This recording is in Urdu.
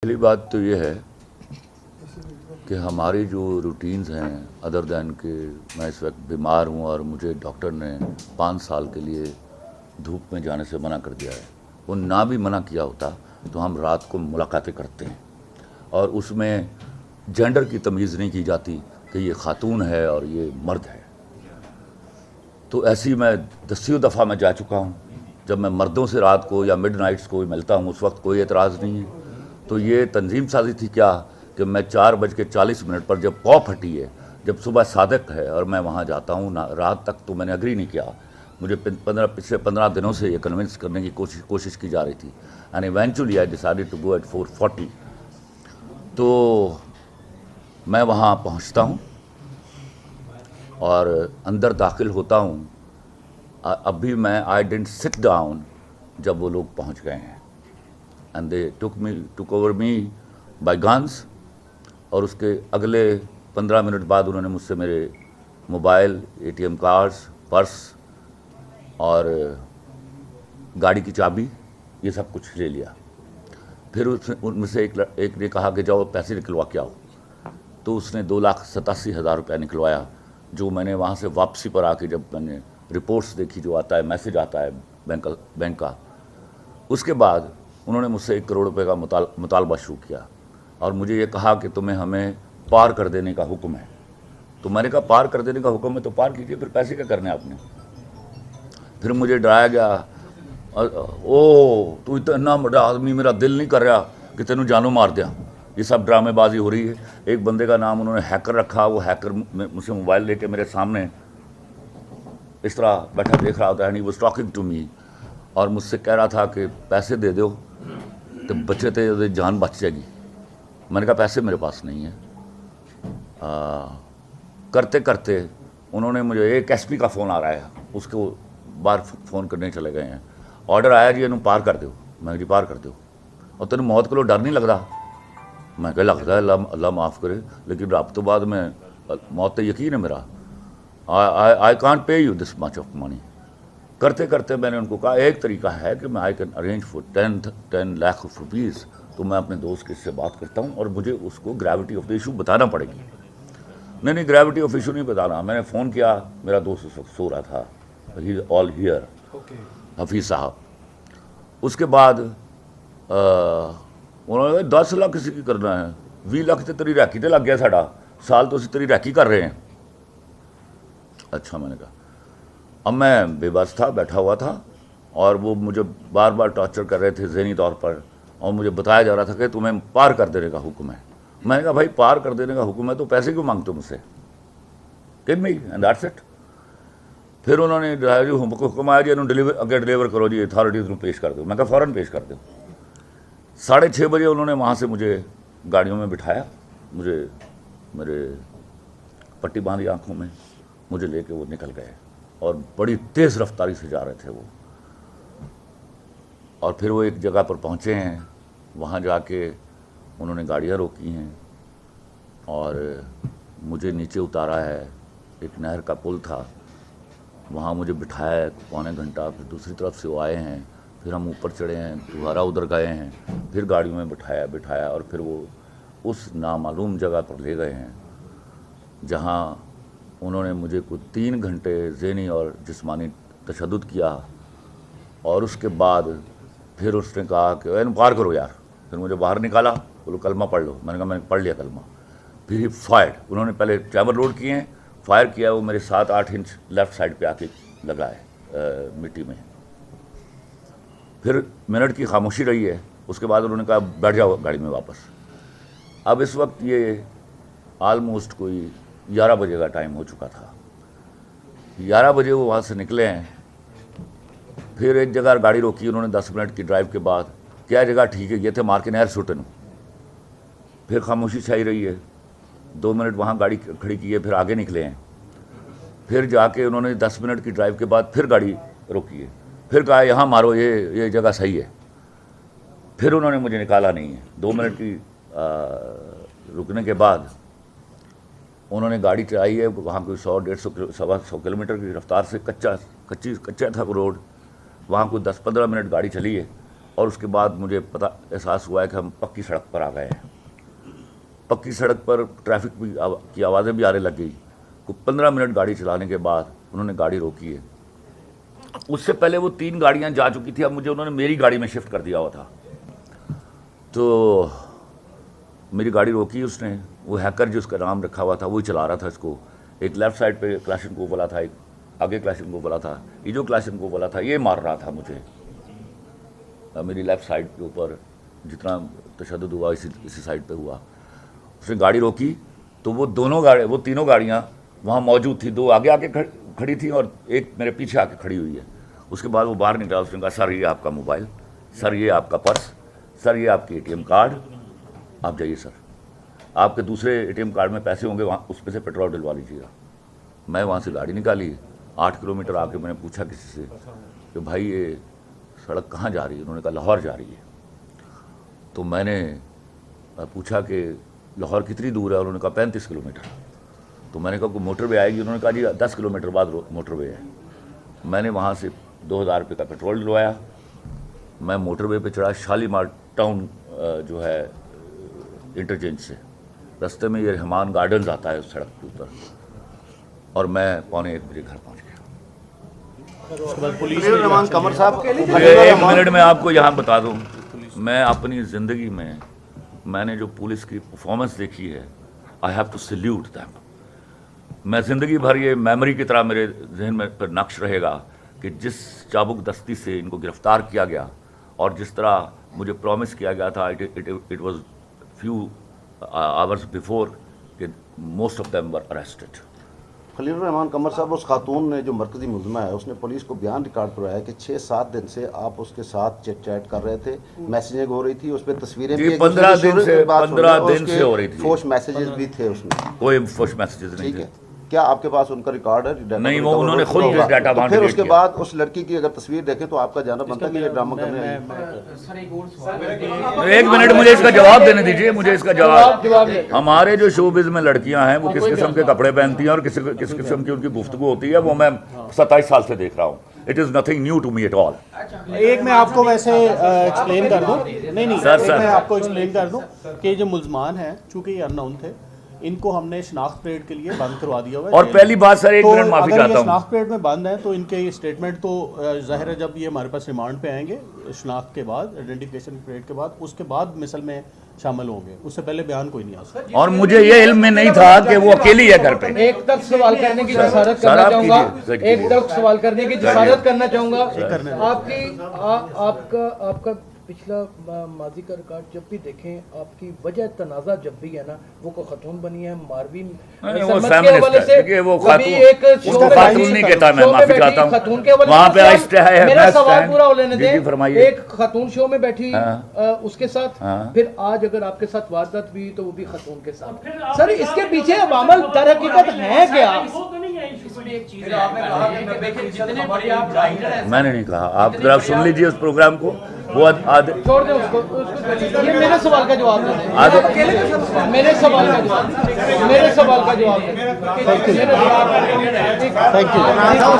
پہلی بات تو یہ ہے کہ ہماری جو روٹینز ہیں ادر دین کہ میں اس وقت بیمار ہوں اور مجھے ڈاکٹر نے 5 سال کے لیے دھوپ میں جانے سے منع کر دیا ہے، وہ نہ بھی منع کیا ہوتا تو ہم رات کو ملاقاتیں کرتے ہیں اور اس میں جینڈر کی تمیز نہیں کی جاتی کہ یہ خاتون ہے اور یہ مرد ہے۔ تو ایسی میں 10 دفعہ میں جا چکا ہوں۔ جب میں مردوں سے رات کو یا مڈ نائٹس کو ملتا ہوں اس وقت کوئی اعتراض نہیں ہے۔ تو یہ تنظیم سازی تھی کیا کہ میں 4:40 پر جب پاؤ پھٹی ہے، جب صبح صادق ہے اور میں وہاں جاتا ہوں، رات تک تو میں نے اگری نہیں کیا۔ مجھے پچھلے 15 دنوں سے یہ کنونس کرنے کی کوشش کی جا رہی تھی، and eventually I decided to go at 4:40۔ تو میں وہاں پہنچتا ہوں اور اندر داخل ہوتا ہوں۔ اب بھی میں آئی ڈنٹ سٹ ڈاؤن جب وہ لوگ پہنچ گئے ہیں، and they took over me by guns. اور اس کے اگلے 15 منٹ بعد انہوں نے مجھ سے میرے موبائل، ATM کارڈز، پرس اور گاڑی کی چابی، یہ سب کچھ لے لیا۔ پھر ان میں سے ایک نے کہا کہ جاؤ پیسے نکلوا کے آؤ، تو اس نے 2,87,000 روپے نکلوایا، جو میں نے وہاں سے واپسی پر آ کے جب میں نے رپورٹس دیکھی، جو آتا ہے میسج آتا ہے بینک کا، اس کے بعد انہوں نے مجھ سے 1 کروڑ روپے کا مطالبہ شروع کیا اور مجھے یہ کہا کہ تمہیں ہمیں پار کر دینے کا حکم ہے۔ تو میں نے کہا پار کر دینے کا حکم ہے تو پار کیجئے، پھر پیسے کیا کرنے آپ نے؟ پھر مجھے ڈرایا گیا، تو اتنا بڑا آدمی، میرا دل نہیں کر رہا کہ تینوں جانوں مار دیا۔ یہ سب ڈرامے بازی ہو رہی ہے۔ ایک بندے کا نام انہوں نے ہیکر رکھا، وہ ہیکر مجھ سے موبائل لے کے میرے سامنے اس طرح بیٹھا دیکھ رہا ہوتا ہے، and he was talking to me, اور مجھ سے کہہ رہا تھا کہ پیسے دے دو تو بچے تھے، جان بچ جائے گی۔ میں نے کہا پیسے میرے پاس نہیں ہیں۔ کرتے کرتے انہوں نے مجھے، ایک SP کا فون آ رہا ہے، اس کو باہر فون کرنے چلے گئے ہیں، آرڈر آیا جی انہوں پار کر دو۔ میں نے جی پار کر دو، اور تینوں موت کو ڈر نہیں لگ رہا؟ میں کہا لگتا ہے، اللہ معاف کرے، لیکن اب تو بعد میں موت تو یقین ہے میرا، I can't pay you this much of money. کرتے کرتے میں نے ان کو کہا ایک طریقہ ہے کہ میں I can arrange for 10 lakh of rupees, تو میں اپنے دوست سے بات کرتا ہوں اور مجھے اس کو گریوٹی آف دا ایشو بتانا پڑے گی۔ نہیں گریوٹی آف ایشو نہیں بتانا۔ میں نے فون کیا، میرا دوست اس وقت سو رہا تھا، ہی از آل ہیئر، حفیظ صاحب۔ اس کے بعد انہوں نے 10 لاکھ کسی کی کرنا ہے، 20 لاکھ تو تیری ریکی تے لگ گیا ساڈا، سال تو اسی تیری ریکی کر رہے ہیں۔ اچھا، میں نے کہا اب میں بے بس تھا، بیٹھا ہوا تھا، اور وہ مجھے بار بار ٹارچر کر رہے تھے ذہنی طور پر، اور مجھے بتایا جا رہا تھا کہ تمہیں پار کر دینے کا حکم ہے۔ میں نے کہا بھائی پار کر دینے کا حکم ہے تو پیسے کیوں مانگتے ہو مجھ سے؟ give me and that's it۔ پھر انہوں نے حکم آیا جی ڈلیور کرو جی، اتھارٹیز میں پیش کر دو۔ میں کہا فوراً پیش کر دو۔ 6:30 بجے انہوں نے وہاں سے مجھے گاڑیوں میں بٹھایا، مجھے میرے پٹی باندھی آنکھوں میں، مجھے لے کے وہ نکل گئے، اور بڑی تیز رفتاری سے جا رہے تھے وہ۔ اور پھر وہ ایک جگہ پر پہنچے ہیں، وہاں جا کے انہوں نے گاڑیاں روکی ہیں اور مجھے نیچے اتارا ہے، ایک نہر کا پل تھا، وہاں مجھے بٹھایا ہے 1.25 گھنٹہ۔ پھر دوسری طرف سے وہ آئے ہیں، پھر ہم اوپر چڑھے ہیں، دوبارہ ادھر گئے ہیں، پھر گاڑیوں میں بٹھایا اور پھر وہ اس نامعلوم جگہ پر لے گئے ہیں، جہاں انہوں نے مجھے کچھ 3 گھنٹے ذہنی اور جسمانی تشدد کیا، اور اس کے بعد پھر اس نے کہا کہ پار کرو یار۔ پھر مجھے باہر نکالا، بولو کلمہ پڑھ لو۔ میں نے کہا میں نے پڑھ لیا کلمہ۔ پھر ہی فائر، انہوں نے پہلے چیمبر لوڈ کیے ہیں، فائر کیا، وہ میرے 7-8 انچ لیفٹ سائڈ پہ آ کے لگا ہے مٹی میں۔ پھر منٹ کی خاموشی رہی ہے، اس کے بعد انہوں نے کہا بیٹھ جاؤ گاڑی میں واپس۔ اب اس وقت یہ آلموسٹ کوئی 11 بجے کا ٹائم ہو چکا تھا۔ 11 بجے وہ وہاں سے نکلے ہیں، پھر ایک جگہ گاڑی روکی انہوں نے 10 منٹ کی ڈرائیو کے بعد۔ کیا جگہ ٹھیک ہے، یہ تھے مار کے نہر سوٹن۔ پھر خاموشی چھائی رہی ہے، 2 منٹ وہاں گاڑی کھڑی کی ہے، پھر آگے نکلے ہیں۔ پھر جا کے انہوں نے 10 منٹ کی ڈرائیو کے بعد پھر گاڑی روکی ہے، پھر کہا یہاں مارو، یہ جگہ صحیح ہے۔ پھر انہوں نے مجھے نکالا نہیں ہے۔ 2 منٹ کی رکنے کے بعد انہوں نے گاڑی چلائی ہے، وہاں کوئی 100-150 کلومیٹر کی رفتار سے، کچا تھا وہ روڈ، وہاں کوئی 10-15 منٹ گاڑی چلی ہے۔ اور اس کے بعد مجھے احساس ہوا ہے کہ ہم پکی سڑک پر آ گئے ہیں. پکی سڑک پر ٹریفک کی آوازیں بھی آنے لگ گئی. کوئی 15 منٹ گاڑی چلانے کے بعد انہوں نے گاڑی روکی ہے. اس سے پہلے وہ 3 گاڑیاں جا چکی تھی, اب مجھے انہوں نے میری گاڑی میں شفٹ کر دیا ہوا تھا. تو میری گاڑی روکی اس نے. وہ ہیکر جو اس کا نام رکھا ہوا تھا وہی چلا رہا تھا اس کو. ایک لیفٹ سائڈ پہ کلاشنکوف والا تھا, ایک آگے کلاشنکوف والا تھا. یہ جو کلاشنکوف والا تھا یہ مار رہا تھا مجھے میری لیفٹ سائڈ کے اوپر. جتنا تشدد ہوا اسی سائڈ پہ ہوا. اس نے گاڑی روکی تو وہ تینوں گاڑیاں وہاں موجود تھی. 2 آگے کھڑی تھیں اور ایک میرے پیچھے آ کے کھڑی ہوئی ہے. اس کے بعد وہ باہر نکلا. اس نے کہا سر یہ آپ کا موبائل, سر یہ آپ کا پرس, سر یہ آپ کی ATM کارڈ, آپ جائیے سر, آپ کے دوسرے ATM کارڈ میں پیسے ہوں گے, وہاں اس پہ سے پیٹرول ڈلوا لیجیے گا. میں وہاں سے گاڑی نکالی. 8 کلومیٹر آ کے میں نے پوچھا کسی سے کہ بھائی یہ سڑک کہاں جا رہی ہے؟ انہوں نے کہا لاہور جا رہی ہے. تو میں نے پوچھا کہ لاہور کتنی دور ہے؟ انہوں نے کہا 35 کلومیٹر. تو میں نے کہا کوئی موٹر وے آئے گی؟ انہوں نے کہا جی 10 کلومیٹر بعد موٹر وے ہے. میں نے وہاں سے 2000 روپے کا پیٹرول ڈلوایا. میں موٹر وے پہ چڑھا شالیمار ٹاؤن جو ہے انٹرچینج سے. رستے میں یہ رحمان گارڈنز آتا ہے اس سڑک کے اوپر, اور میں 1:45 بجے گھر پہنچ گیا. ایک منٹ میں آپ کو یہاں بتا دوں, میں اپنی زندگی میں نے جو پولیس کی پرفارمنس دیکھی ہے, I have to salute them. میں زندگی بھر یہ میموری کی طرح میرے ذہن میں پر نقش رہے گا کہ جس چابک دستی سے ان کو گرفتار کیا گیا اور جس طرح مجھے پرومس کیا گیا تھا, it was few hours before کہ most of them were arrested. Khalil ur Rehman Qamar صاحب, اس خاتون نے جو مرکزی ملزمہ ہے اس نے پولیس کو بیان ریکارڈ کروایا کہ 6-7 دن سے آپ اس کے ساتھ چیٹ کر رہے تھے, میسیجنگ ہو رہی تھی, اس پہ تصویریں بھی 15 دن سے ہو رہی تھی. فوش میسیجز بھی تھے اس میں. کوئی فوش میسیجز نہیں تھے. کیا آپ کے پاس ان کا ریکارڈ ہے؟ نہیں, وہ انہوں نے خود ڈیٹا وہاں پھر اس کے بعد اس لڑکی کی اگر تصویر دیکھیں تو آپ کا جانا بنتا کہ یہ ڈرامہ کرنے آئی. ایک منٹ مجھے اس کا جواب دینے دیجیے. مجھے اس کا جواب. ہمارے جو شوبز میں لڑکیاں ہیں وہ کس قسم کے کپڑے پہنتی ہیں اور کس قسم کی ان کی گفتگو ہوتی ہے, وہ میں 27 سال سے دیکھ رہا ہوں. It is nothing new to me at all. ایک میں آپ کو ویسے ایکسپلین کر دوں. نہیں سر, میں آپ کو ایکسپلین کر دوں کہ جو ملزمان ہیں چونکہ یہ ان نون تھے, ان کو ہم نے شناخت پریڈ کے لیے بند کروا دیا ہوا ہے. اور پہلی بات سر, ایک منٹ معافی چاہتا ہوں, شناخت پریڈ میں بند ہیں تو ان کے اسٹیٹمنٹ تو ظاہر ہے جب یہ ہمارے پاس ریمانڈ پہ آئیں گے شناخت کے بعد, آئیڈینٹیفیکیشن پریڈ کے بعد, اس کے بعد مثل میں شامل ہوں گے. اس سے پہلے بیان کوئی نہیں آ سکتا. اور مجھے یہ علم میں نہیں تھا کہ وہ اکیلی ہے گھر پہ. ایک تک سوال کرنے کی جسارت کرنا چاہوں گا, ایک تک سوال کرنے کی جسارت کرنا چاہوں گا. آپ کا پچھلا ماضی کا ریکارڈ جب بھی دیکھیں, آپ کی وجہ تنازع جب بھی ہے نا, وہ کوئی خاتون بنی ہے ماروی خاتون نہیں کہتا, میں معافی چاہتا ہوں. وہاں پہ میرا سوال پورا ہو لینے دیں. ایک خاتون شو میں بیٹھی اس کے ساتھ, پھر آج اگر آپ کے ساتھ واردات بھی تو وہ بھی خاتون کے ساتھ. سر اس کے پیچھے عوامل در حقیقت ہے کیا؟ میں نے نہیں کہا, آپ ذرا سن لیجیے اس پروگرام کو. وہ چھوڑ دیں اس کو. یہ میرے سوال کا جواب دیں. میرے سوال کا جواب دیں. Thank you.